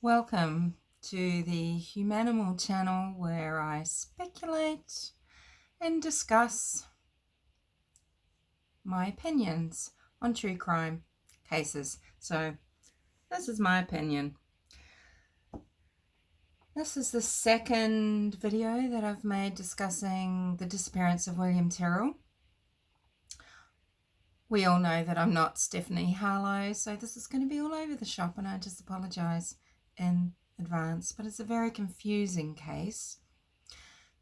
Welcome to the Humanimal Channel, where I speculate and discuss my opinions on true crime cases. So this is my opinion. This is the second video that I've made discussing the disappearance of William Tyrrell. We all know that I'm not Stephanie Harlow, so this is going to be all over the shop, and I just apologise in advance, but it's a very confusing case.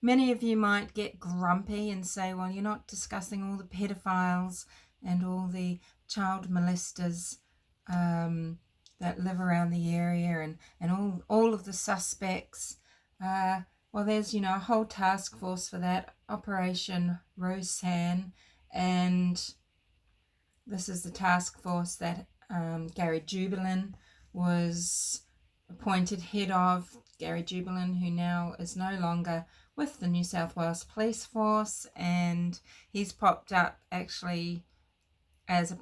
Many of you might get grumpy and say, well, you're not discussing all the pedophiles and all the child molesters that live around the area and all of the suspects. Well, there's, a whole task force for that, Operation Roseanne, and this is the task force that Gary Jubelin was appointed head of. Gary Jubelin, who now is no longer with the New South Wales Police Force, and he's popped up actually as a,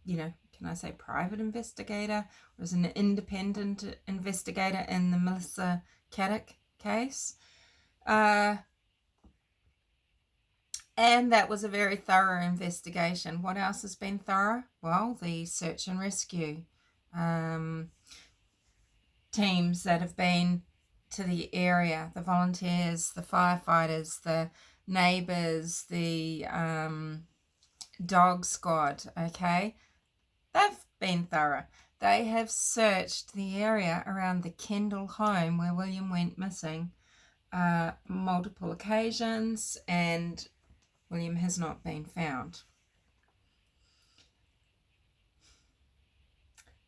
can I say private investigator, or as an independent investigator in the Melissa Caddick case. And that was a very thorough investigation. What else has been thorough? Well, the search and rescue teams that have been to the area, the volunteers, the firefighters, the neighbours, the dog squad, okay? They've been thorough. They have searched the area around the Kendall home where William went missing multiple occasions, and William has not been found.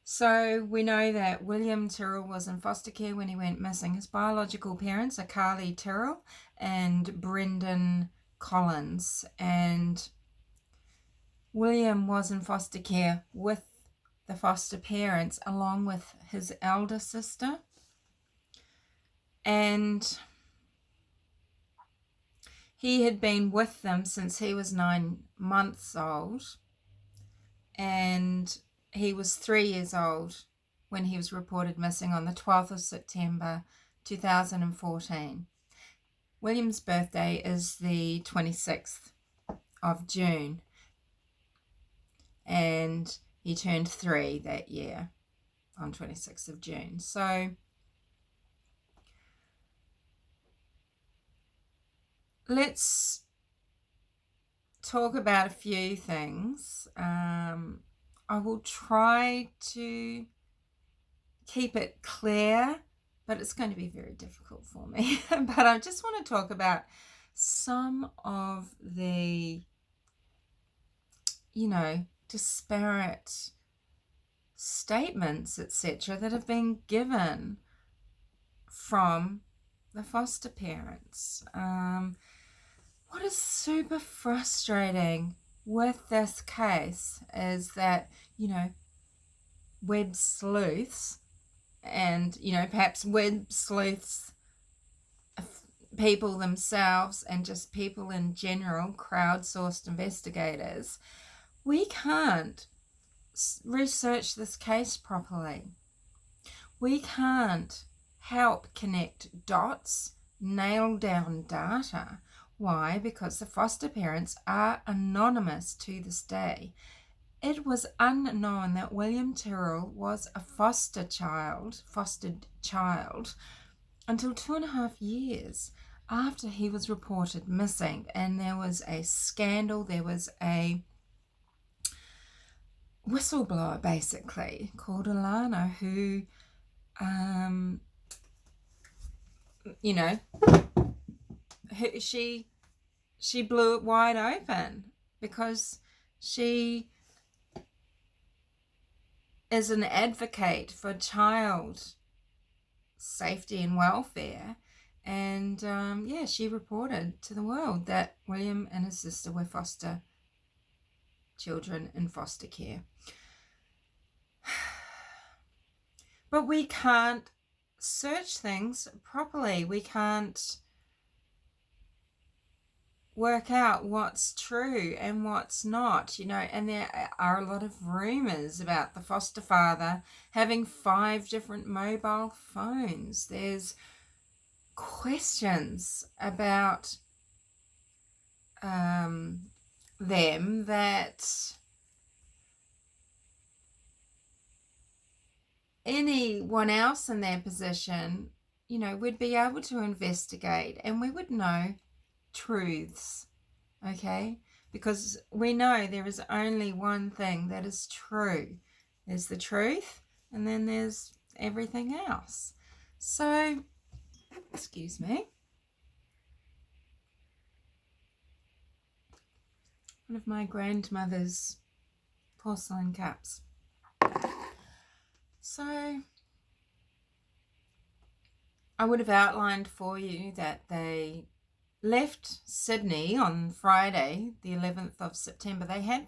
So we know that William Tyrrell was in foster care when he went missing. His biological parents are Carly Tyrrell and Brendan Collins, and William was in foster care with the foster parents along with his elder sister, and he had been with them since he was 9 months old, and he was 3 years old when he was reported missing on the 12th of September 2014. William's birthday is the 26th of June, and he turned 3 that year on 26th of June. So let's talk about a few things. I will try to keep it clear, but it's going to be very difficult for me. But I just want to talk about some of the, disparate statements, etc., that have been given from the foster parents. What is super frustrating with this case is that, web sleuths and, perhaps web sleuths, people themselves and just people in general, crowdsourced investigators, we can't research this case properly. We can't help connect dots, nail down data. Why? Because the foster parents are anonymous to this day. It was unknown that William Tyrrell was a fostered child until 2.5 years after he was reported missing. And there was a scandal, there was a whistleblower basically called Alana who, she blew it wide open because she is an advocate for child safety and welfare, and she reported to the world that William and his sister were foster children in foster care. But we can't search things properly. We can't work out what's true and what's not, and there are a lot of rumors about the foster father having 5 different mobile phones. There's questions about them that anyone else in their position, would be able to investigate, and we would know truths, okay? Because we know there is only one thing that is true. There's the truth, and then there's everything else. So, excuse me. One of my grandmother's porcelain cups. So, I would have outlined for you that they left Sydney on Friday, the 11th of September. They had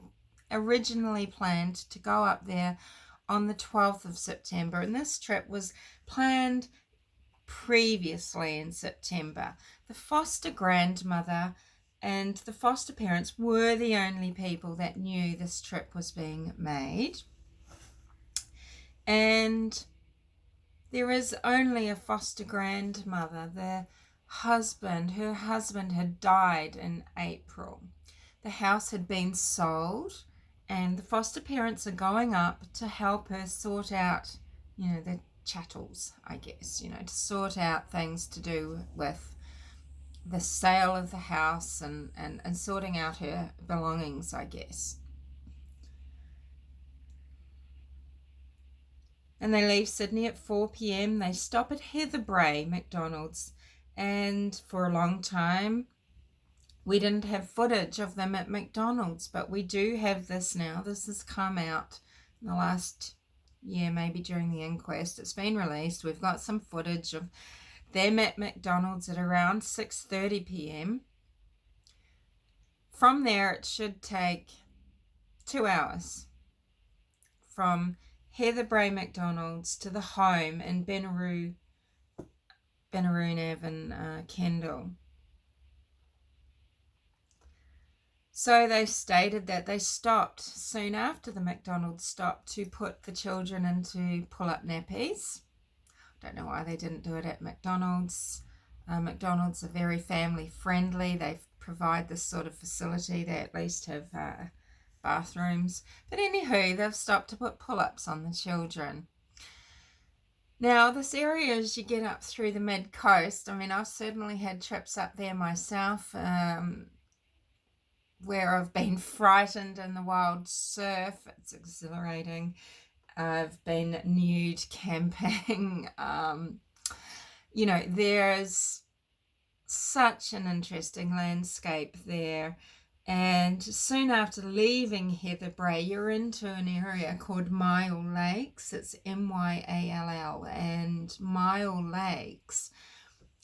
originally planned to go up there on the 12th of September, and this trip was planned previously in September. The foster grandmother and the foster parents were the only people that knew this trip was being made. And there is only a foster grandmother. Her husband had died in April. The house had been sold, and the foster parents are going up to help her sort out, the chattels, I guess, to sort out things to do with the sale of the house and sorting out her belongings, I guess. And they leave Sydney at 4 p.m. They stop at Heatherbrae McDonald's, and for a long time we didn't have footage of them at McDonald's, but we do have this now. This has come out in the last year, maybe during the inquest. It's been released. We've got some footage of them at McDonald's at around 6:30 p.m. From there, it should take 2 hours from Heatherbrae McDonald's to the home in Benaroon Ave in Kendall. So they stated that they stopped soon after the McDonald's stopped to put the children into pull-up nappies. Don't know why they didn't do it at McDonald's. McDonald's are very family friendly. They provide this sort of facility. They at least have bathrooms. But anywho, they've stopped to put pull-ups on the children. Now, this area, as you get up through the mid-coast, I've certainly had trips up there myself, where I've been frightened in the wild surf. It's exhilarating. I've been nude camping. There's such an interesting landscape there. And soon after leaving Heatherbrae, you're into an area called Myall Lakes. It's Myall, and Myall Lakes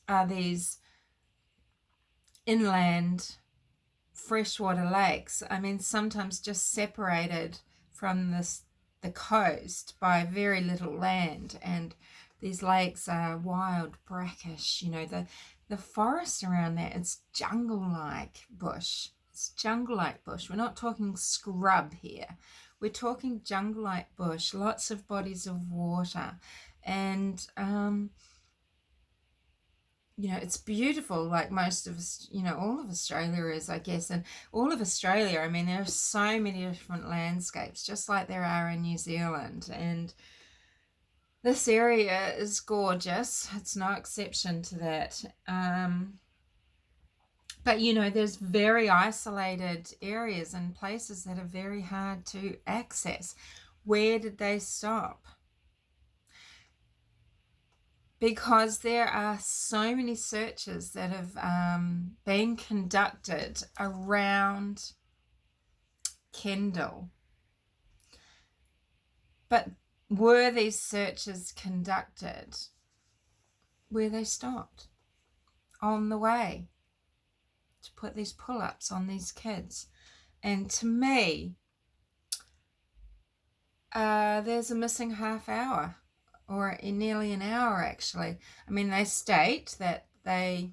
are these inland freshwater lakes. Sometimes just separated from the coast by very little land, and these lakes are wild, brackish. The forest around there, it's jungle-like bush. It's jungle-like bush. We're not talking scrub here. We're talking jungle-like bush, lots of bodies of water, and it's beautiful, like most of us, all of Australia is, I guess. And all of Australia, there are so many different landscapes, just like there are in New Zealand. And this area is gorgeous. It's no exception to that. But, there's very isolated areas and places that are very hard to access. Where did they stop? Because there are so many searches that have been conducted around Kendall. But were these searches conducted where they stopped on the way to put these pull-ups on these kids? And to me, there's a missing half hour, or nearly an hour actually. They state that they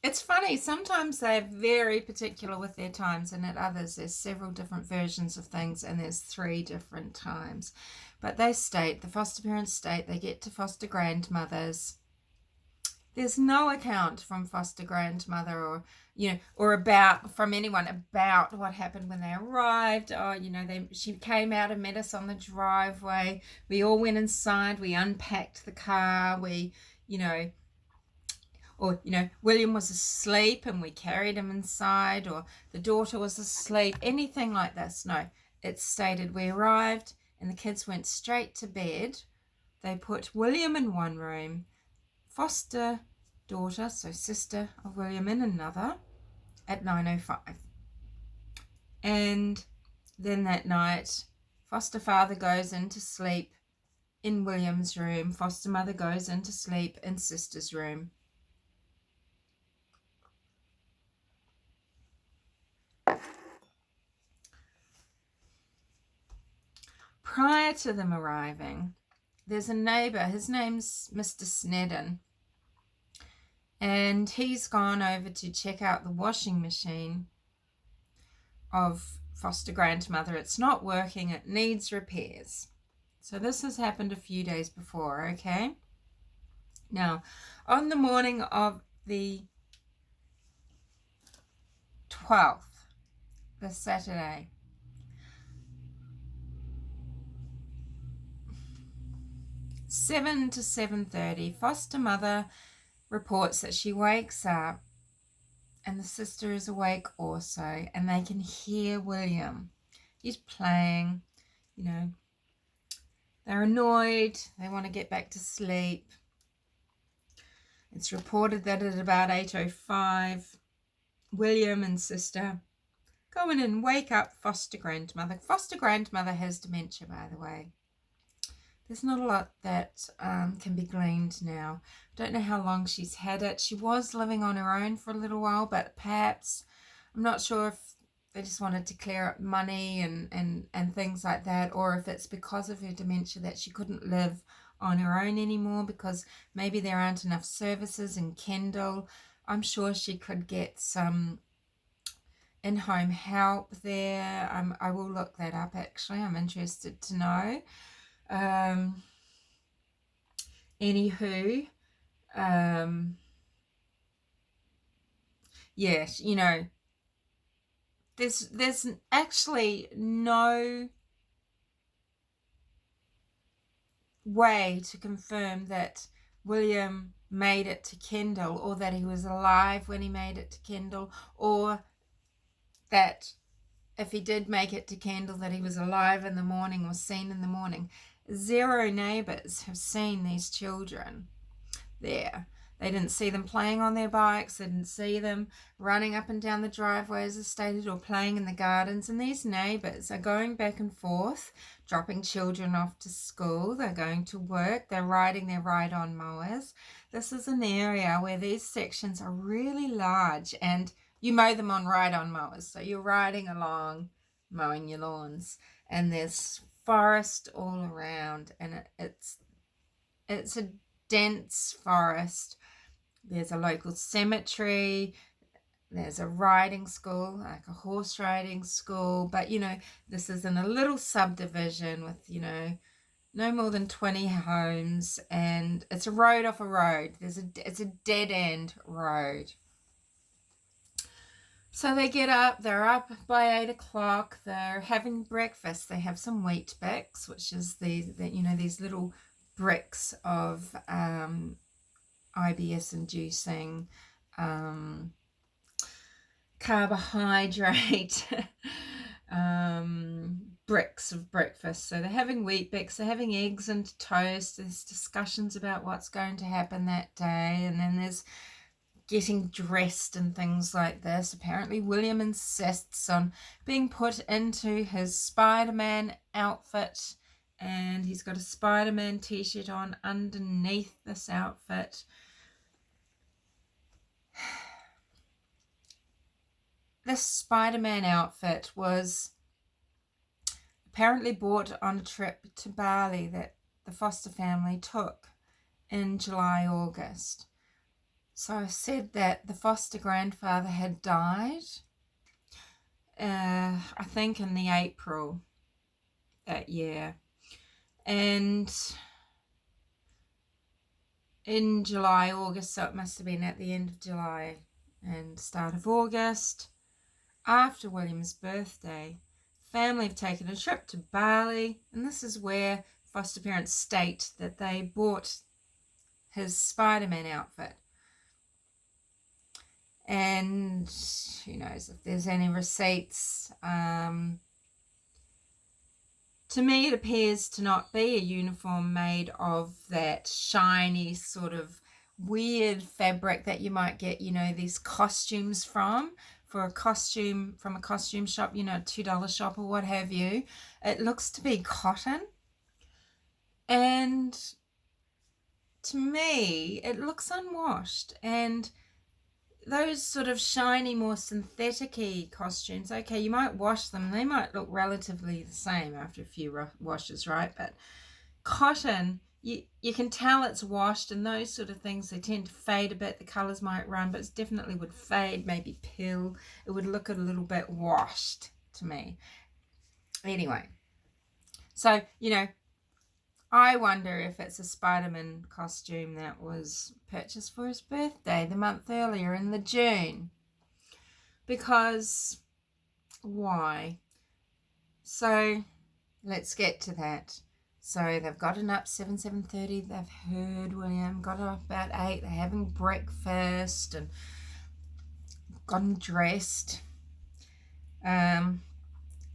It's funny, sometimes they're very particular with their times, and at others there's several different versions of things and there's 3 different times. But they state, the foster parents state, they get to foster grandmothers. There's no account from foster grandmother or, or about from anyone about what happened when they arrived. Oh, she came out and met us on the driveway. We all went inside. We unpacked the car. William was asleep and we carried him inside, or the daughter was asleep, anything like this. No, it's stated we arrived and the kids went straight to bed. They put William in one room, foster daughter, so sister of William, in another at 9:05. And then that night, foster father goes into sleep in William's room, foster mother goes into sleep in sister's room. Prior to them arriving, there's a neighbour, his name's Mr. Snedden, and he's gone over to check out the washing machine of foster grandmother. It's not working, it needs repairs. So this has happened a few days before, okay? Now, on the morning of the 12th, the Saturday, 7 to 7:30, foster mother reports that she wakes up and the sister is awake also, and they can hear William. He's playing, they're annoyed, they want to get back to sleep. It's reported that at about 8:05, William and sister go in and wake up foster grandmother. Foster grandmother has dementia, by the way. There's not a lot that can be gleaned now. Don't know how long she's had it. She was living on her own for a little while, but perhaps, I'm not sure if they just wanted to clear up money and things like that, or if it's because of her dementia that she couldn't live on her own anymore because maybe there aren't enough services in Kendall. I'm sure she could get some in-home help there. I will look that up, actually. I'm interested to know. Anywho, yes, there's actually no way to confirm that William made it to Kendall, or that he was alive when he made it to Kendall, or that if he did make it to Kendall, that he was alive in the morning or seen in the morning. 0 neighbours have seen these children there. They didn't see them playing on their bikes. They didn't see them running up and down the driveways as stated, or playing in the gardens. And these neighbours are going back and forth, dropping children off to school. They're going to work. They're riding their ride-on mowers. This is an area where these sections are really large, and you mow them on ride-on mowers. So you're riding along, mowing your lawns, and there's forest all around, and it's a dense forest. There's a local cemetery, there's a riding school, like a horse riding school, but this is in a little subdivision with no more than 20 homes, and it's a road off a road. It's a dead end road. So they get up, they're up by 8 o'clock, they're having breakfast. They have some wheat bix, which is these little bricks of IBS inducing carbohydrate bricks of breakfast. So they're having wheat bix, they're having eggs and toast. There's discussions about what's going to happen that day, and then there's getting dressed and things like this. Apparently William insists on being put into his Spiderman outfit, and he's got a Spiderman t-shirt on underneath this outfit. This Spiderman outfit was apparently bought on a trip to Bali that the foster family took in July, August. So I said that the foster grandfather had died, I think in the April that year. And in July, August, so it must have been at the end of July and start of August, after William's birthday, family have taken a trip to Bali, and this is where foster parents state that they bought his Spiderman outfit. And who knows if there's any receipts. To me, it appears to not be a uniform made of that shiny sort of weird fabric that you might get, you know, these costumes from a costume shop, you know, $2 shop or what have you. It looks to be cotton. And to me, it looks unwashed. And those sort of shiny, more synthetic-y costumes, okay, you might wash them. They might look relatively the same after a few washes, right? But cotton, you can tell it's washed, and those sort of things, they tend to fade a bit. The colours might run, but it definitely would fade, maybe peel. It would look a little bit washed to me. Anyway, so, you know, I wonder if it's a Spiderman costume that was purchased for his birthday the month earlier in the June. Because why? So let's get to that. So they've gotten up 7:30. They've heard William, got up about 8. They're having breakfast and gotten dressed.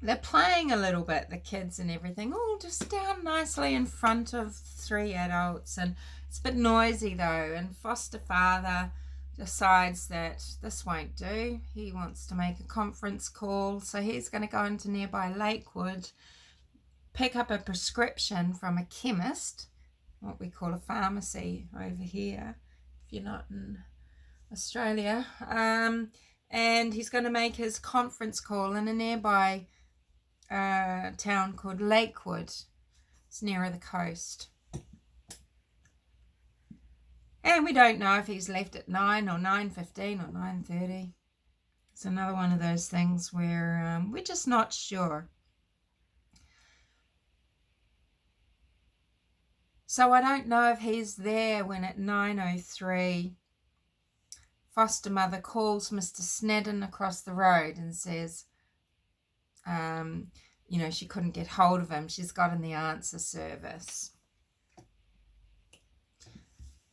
They're playing a little bit, the kids and everything, all just down nicely in front of 3 adults. And it's a bit noisy though, and foster father decides that this won't do. He wants to make a conference call, so he's going to go into nearby Lakewood, pick up a prescription from a chemist, what we call a pharmacy over here, if you're not in Australia, and he's going to make his conference call in a nearby town called Lakewood. It's nearer the coast. And we don't know if he's left at 9 or 9:15 or 9:30. It's another one of those things where we're just not sure. So I don't know if he's there when at 9:03 foster mother calls Mr. Snedden across the road and says, you know, she couldn't get hold of him. She's got in the answer service.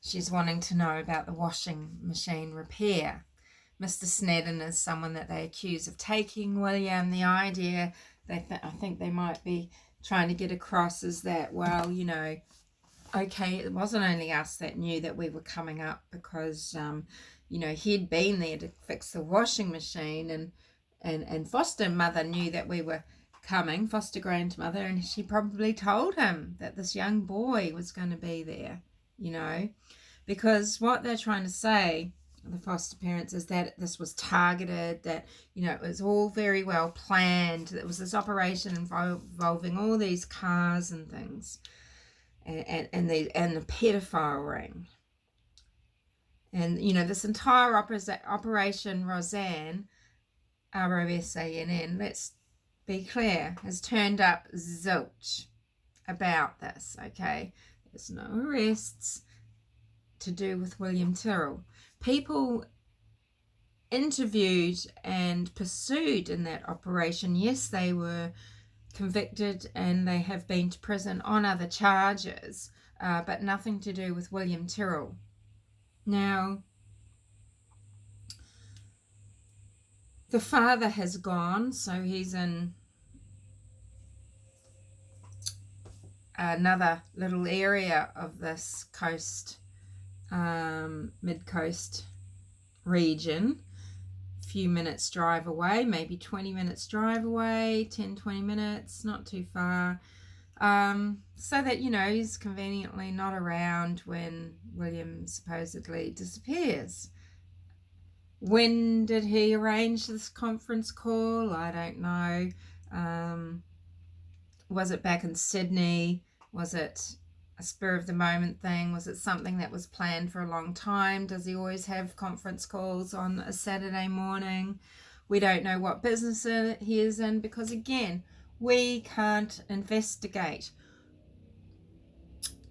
She's wanting to know about the washing machine repair. Mr. Snedden is someone that they accuse of taking William. The idea, I think they might be trying to get across is that, well, you know, okay, it wasn't only us that knew that we were coming up because, you know, he'd been there to fix the washing machine, and foster mother knew that we were coming, foster grandmother, and she probably told him that this young boy was going to be there, you know, because what they're trying to say, the foster parents, is that this was targeted, that, you know, it was all very well planned. It was this operation involving all these cars and things, and the pedophile ring. And, you know, this entire Operation Roseanne, ROSANN, let's be clear, has turned up zilch about this, okay? There's no arrests to do with William Tyrrell. People interviewed and pursued in that operation, yes, they were convicted and they have been to prison on other charges, but nothing to do with William Tyrrell. Now, the father has gone, so he's in another little area of this coast, mid-coast region, a few minutes drive away, maybe 20 minutes drive away, 10-20 minutes, not too far, so that, you know, he's conveniently not around when William supposedly disappears. When did he arrange this conference call? I don't know. Was it back in Sydney? Was it a spur of the moment thing? Was it something that was planned for a long time? Does he always have conference calls on a Saturday morning? We don't know what business he is in, because again, we can't investigate.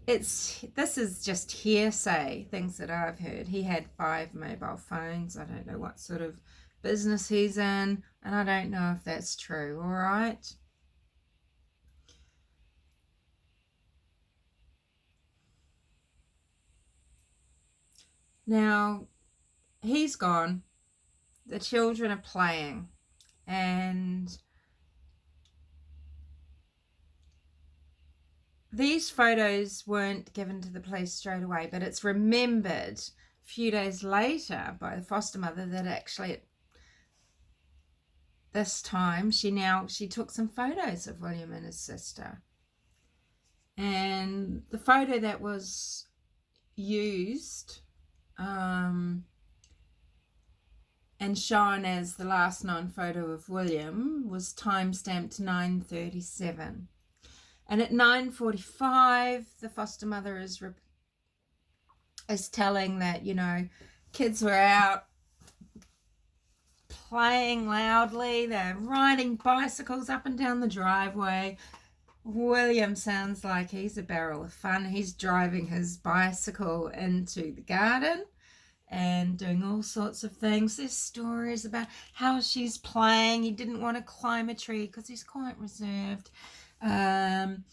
This is just hearsay, things that I've heard. He had 5 mobile phones. I don't know what sort of business he's in, and I don't know if that's true. All right. Now, he's gone. The children are playing, and these photos weren't given to the police straight away, but it's remembered a few days later by the foster mother that actually this time she took some photos of William and his sister. And the photo that was used and shown as the last known photo of William was time-stamped 9:37. And at 9:45, the foster mother is telling that, kids were out playing loudly. They're riding bicycles up and down the driveway. William sounds like he's a barrel of fun. He's driving his bicycle into the garden and doing all sorts of things. There's stories about how she's playing. He didn't want to climb a tree because he's quite reserved. And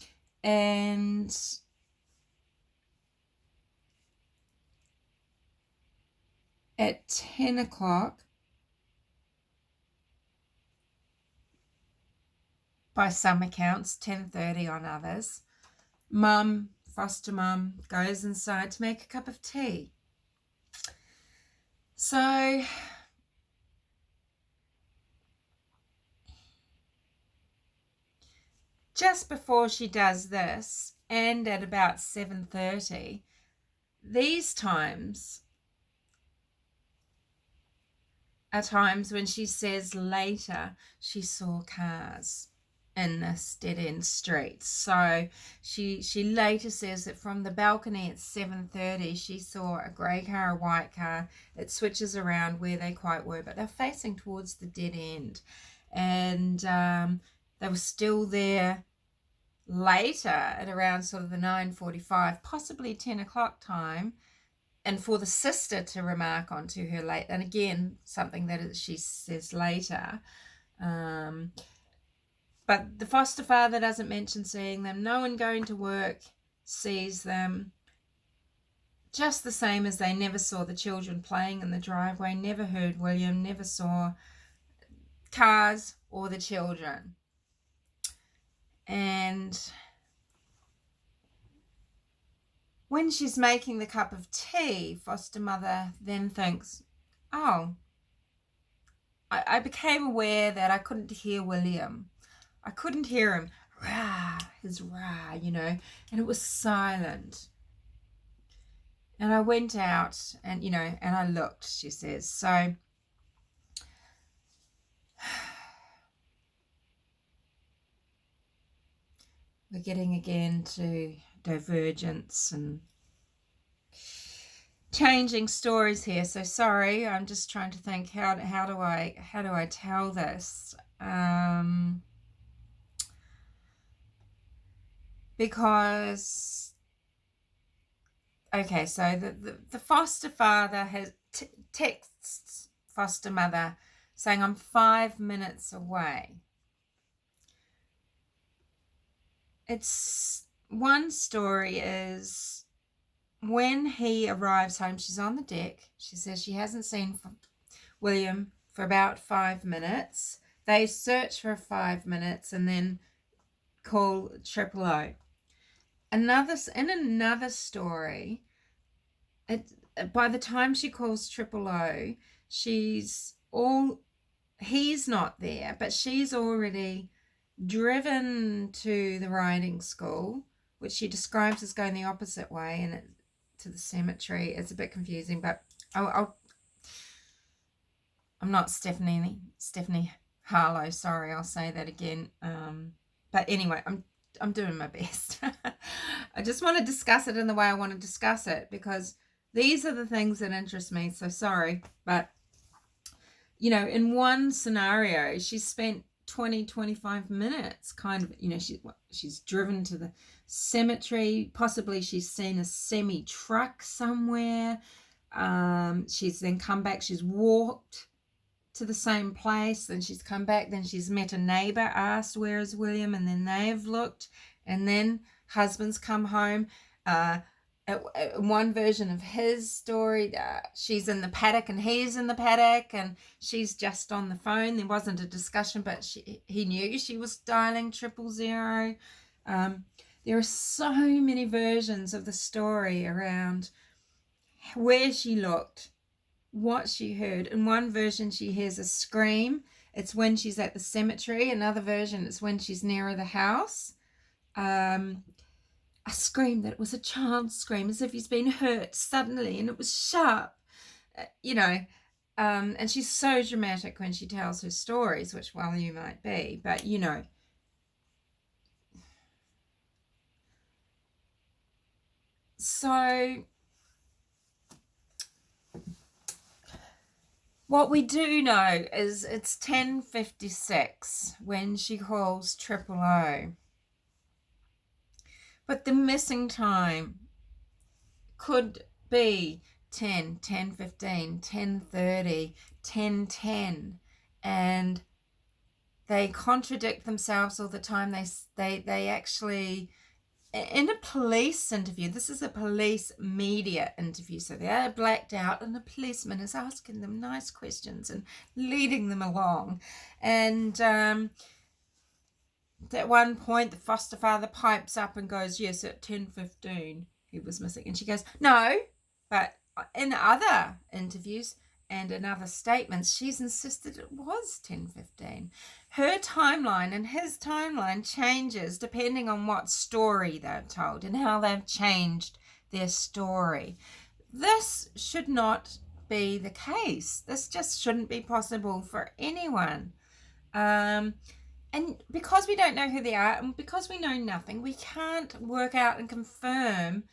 at 10 o'clock, by some accounts, 10:30 on others, foster mum, goes inside to make a cup of tea. So just before she does this, and at about 7:30, these times are times when she says later she saw cars in this dead-end street. So she later says that from the balcony at 7:30 she saw a grey car, a white car. It switches around where they quite were, but they're facing towards the dead end. And they were still there later at around sort of the 9:45, possibly 10 o'clock time, and for the sister to remark on to her late, and again, something that she says later. But the foster father doesn't mention seeing them. No one going to work sees them. Just the same as they never saw the children playing in the driveway, never heard William, never saw cars or the children. And when she's making the cup of tea, foster mother then thinks, oh, I became aware that I couldn't hear William. I couldn't hear him, his rah, and it was silent. And I went out and, and I looked, she says. So we're getting again to divergence and changing stories here. So sorry, I'm just trying to think how do I tell this? Because okay, so the foster father has texts foster mother saying, I'm 5 minutes away. It's one story is when he arrives home, she's on the deck. She says she hasn't seen William for about 5 minutes. They search for 5 minutes and then call 000. In another story, by the time she calls 000, he's not there, but she's already driven to the riding school, which she describes as going the opposite way and to the cemetery. It's a bit confusing, but I'm not Stephanie Harlow. Sorry, I'll say that again. But anyway, I'm doing my best. I just want to discuss it in the way I want to discuss it, because these are the things that interest me. So sorry, but you know, in one scenario, she spent 25 minutes kind of, you know, she's driven to the cemetery. Possibly she's seen a semi truck somewhere. She's then come back. She's walked to the same place. Then she's come back. Then she's met a neighbor, asked, where is William? And then they've looked. And then husband's come home. One version of his story, she's in the paddock and he's in the paddock, and she's just on the phone. There wasn't a discussion, but he knew she was dialing 000. There are so many versions of the story around where she looked, what she heard. In one version, she hears a scream. It's when she's at the cemetery. Another version, it's when she's nearer the house. A scream that was a child's scream, as if he's been hurt suddenly, and it was sharp, you know. And she's so dramatic when she tells her stories, which, well, you might be, but, you know. So what we do know is it's 10:56 when she calls 000. But the missing time could be 10, 10:15, 10:30, 10:10, and they contradict themselves all the time. They actually, in a police interview, this is a police media interview, so they are blacked out, and the policeman is asking them nice questions and leading them along, and at one point, the foster father pipes up and goes, yes, at 10:15 he was missing. And she goes, no, but in other interviews and in other statements, she's insisted it was 10:15. Her timeline and his timeline changes depending on what story they're told and how they've changed their story. This should not be the case. This just shouldn't be possible for anyone. And because we don't know who they are, and because we know nothing, we can't work out and confirm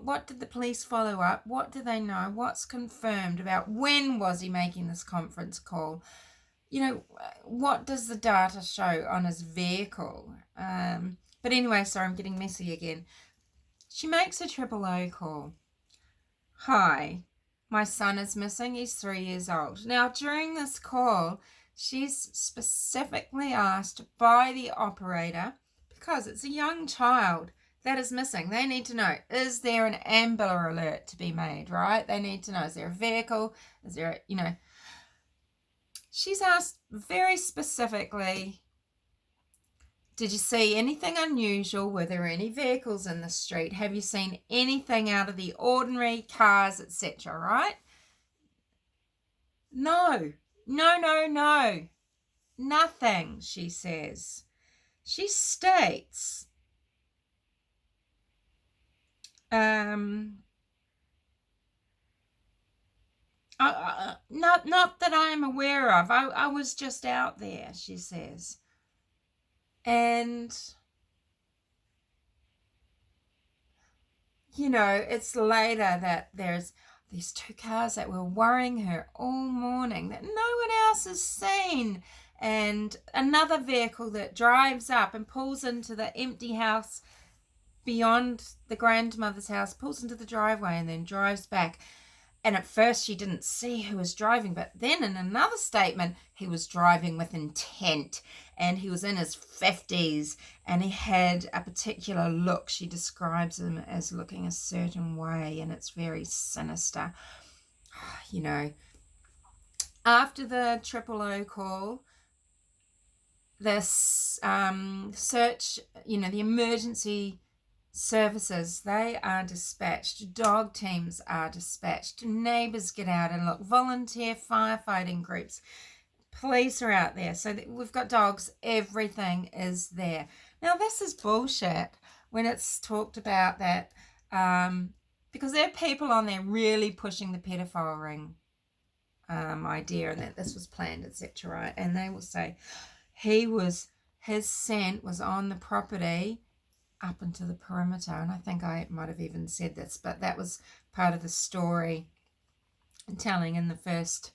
what did the police follow up? What do they know? What's confirmed about when was he making this conference call? You know, what does the data show on his vehicle? But anyway, sorry, I'm getting messy again. She makes a 000 call. Hi, my son is missing. He's 3 years old. Now, during this call, she's specifically asked by the operator, because it's a young child that is missing. They need to know, is there an Amber Alert to be made, right? They need to know, is there a vehicle? Is there, you know. She's asked very specifically, did you see anything unusual? Were there any vehicles in the street? Have you seen anything out of the ordinary, cars, etc., right? No. No. Nothing, she says. She states, not that I'm aware of. I was just out there, she says. And, you know, it's later that there's these 2 cars that were worrying her all morning that no one else has seen, and another vehicle that drives up and pulls into the empty house beyond the grandmother's house, pulls into the driveway and then drives back. And at first she didn't see who was driving, but then in another statement, he was driving with intent, and he was in his 50s, and he had a particular look. She describes him as looking a certain way, and it's very sinister. You know, after the 000 call, this search, you know, the emergency services, they are dispatched. Dog teams are dispatched. Neighbours get out and look. Volunteer firefighting groups. Police are out there. So we've got dogs. Everything is there. Now, this is bullshit when it's talked about that, because there are people on there really pushing the pedophile ring idea, and that this was planned, etc., right? And they will say, he was his scent was on the property up into the perimeter. And I think I might have even said this, but that was part of the story telling in the first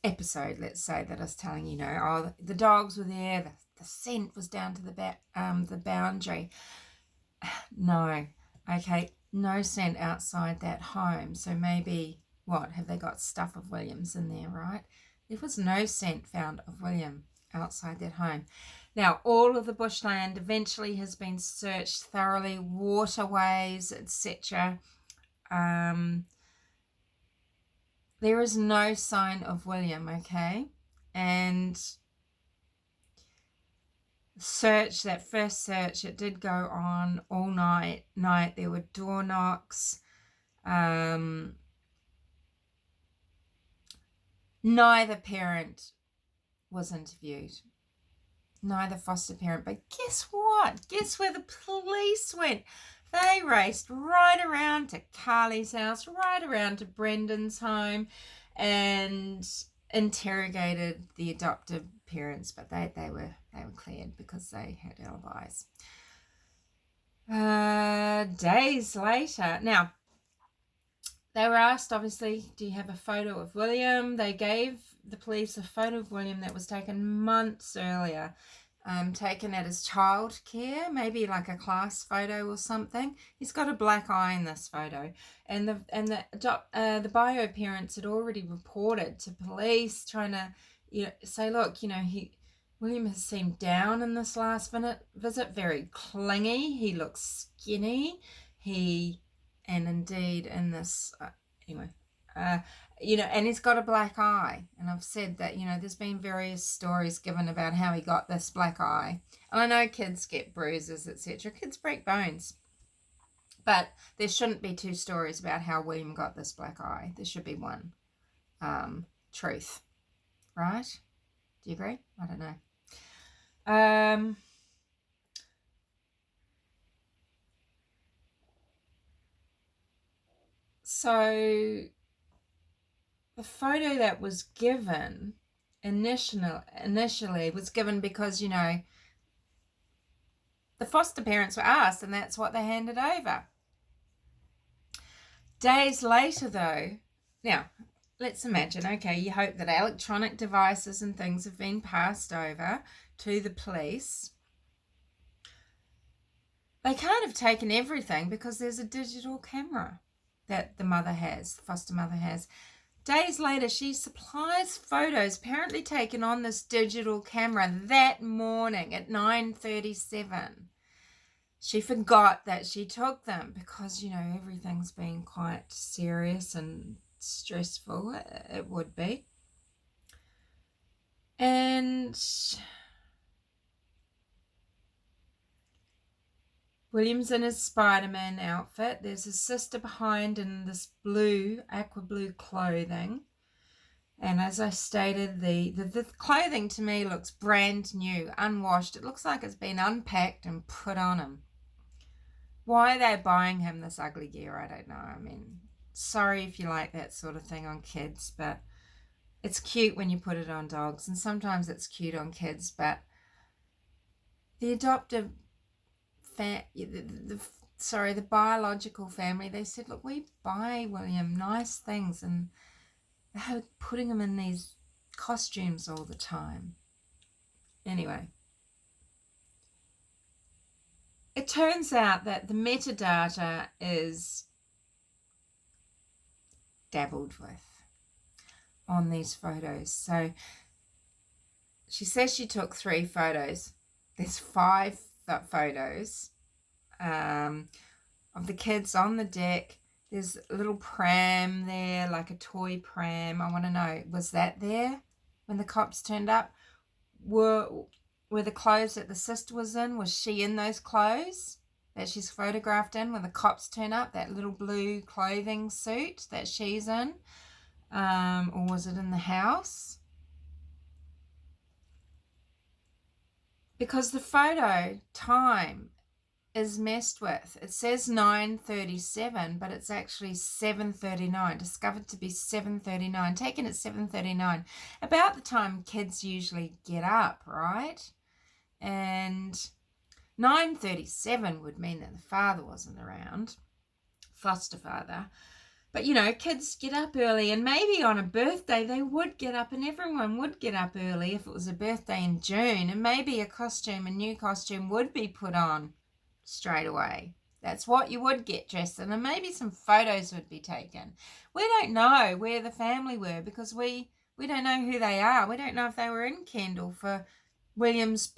episode, let's say, that I was telling, you know, oh, the dogs were there, the scent was down to the boundary. No, okay, no scent outside that home. So maybe, what, have they got stuff of William's in there, right? There was no scent found of William outside that home. Now, all of the bushland eventually has been searched thoroughly, waterways, etc. There is no sign of William, okay? And that first search, it did go on all night. There were door knocks. Neither parent was interviewed. Neither foster parent. But guess what? Guess where the police went? They raced right around to Carly's house, right around to Brendan's home, and interrogated the adoptive parents, but they were cleared because they had alibis. Days later, now they were asked, obviously, do you have a photo of William? They gave the police a photo of William that was taken months earlier, taken at his childcare, maybe like a class photo or something. He's got a black eye in this photo, and the bio parents had already reported to police, trying to, you know, say, look, you know, William has seemed down in this last visit, very clingy. He looks skinny. And indeed in this, you know, and he's got a black eye. And I've said that, you know, there's been various stories given about how he got this black eye. And I know kids get bruises, etc. Kids break bones. But there shouldn't be two stories about how William got this black eye. There should be one truth. Right? Do you agree? I don't know. So the photo that was given initially was given because, you know, the foster parents were asked, and that's what they handed over. Days later, though, now let's imagine, okay, you hope that electronic devices and things have been passed over to the police. They can't have taken everything because there's a digital camera that the foster mother has. Days later, she supplies photos apparently taken on this digital camera that morning at 9:37. She forgot that she took them because, you know, everything's been quite serious and stressful. It would be. And William's in his Spiderman outfit. There's his sister behind in this aqua blue clothing. And as I stated, the clothing to me looks brand new, unwashed. It looks like it's been unpacked and put on him. Why they're buying him this ugly gear, I don't know. I mean, sorry if you like that sort of thing on kids, but it's cute when you put it on dogs, and sometimes it's cute on kids, but the adoptive the biological family, they said, look, we buy William nice things, and they're putting him in these costumes all the time. Anyway, it turns out that the metadata is dabbled with on these photos. So she says she took 3 photos. There's 5 photos of the kids on the deck. There's a little pram there, like a toy pram. I want to know, was that there when the cops turned up? Were the clothes that the sister was in, was she in those clothes that she's photographed in when the cops turn up, that little blue clothing suit that she's in? Or was it in the house? Because the photo time is messed with. It says 9:37, but it's actually 7:39. Discovered to be 7:39. Taken at 7:39, about the time kids usually get up, right? And 9:37 would mean that the father wasn't around, foster father. But, you know, kids get up early, and maybe on a birthday they would get up, and everyone would get up early if it was a birthday in June, and maybe a new costume would be put on straight away. That's what you would get dressed in, and maybe some photos would be taken. We don't know where the family were because we don't know who they are. We don't know if they were in Kendall for William's